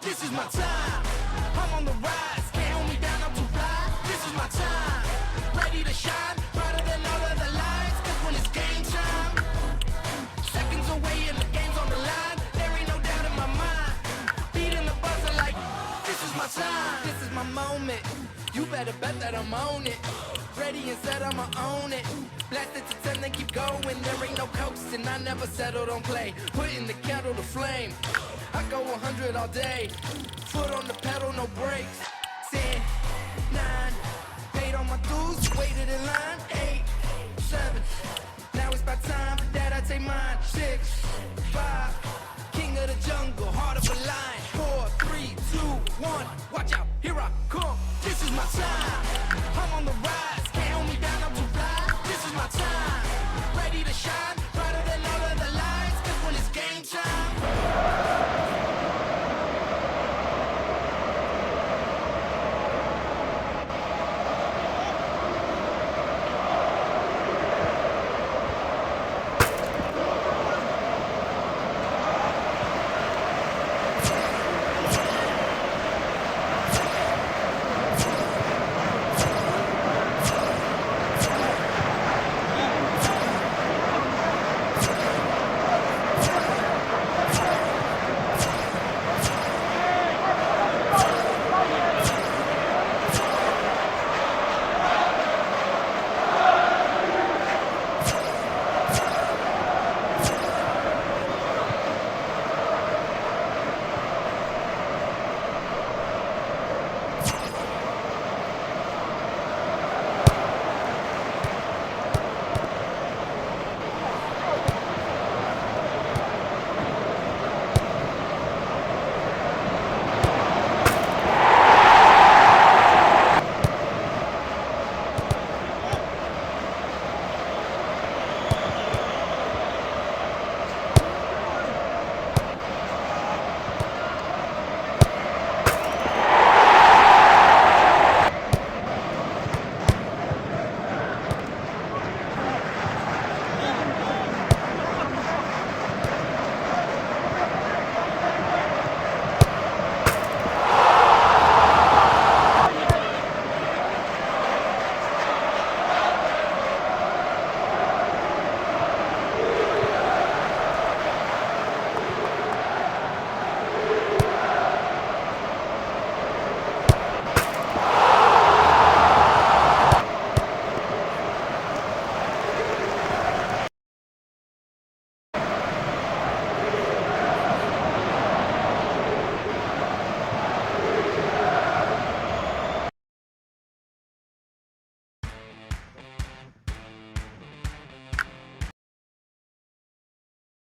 This is my time. I'm on the rise. Can't hold me down. I'm too fly. This is my time. Ready to shine. Brighter than all of the lights. 'Cause when it's game time, seconds away and the game's on the line. There ain't no doubt in my mind. Beating the buzzer like this is my time. This is my moment. You better bet that I'm on it. Ready and set, I'ma own it. Blast it to 10, then keep going. There ain't no coasting. I never settle, don't play. Putting the kettle to flame. I go 100 all day. Foot on the pedal, no brakes. 10, 9, paid all my dues, waited in line. 8, 7, now it's about time that I take mine. 6, 5, king of the jungle, heart of a lion.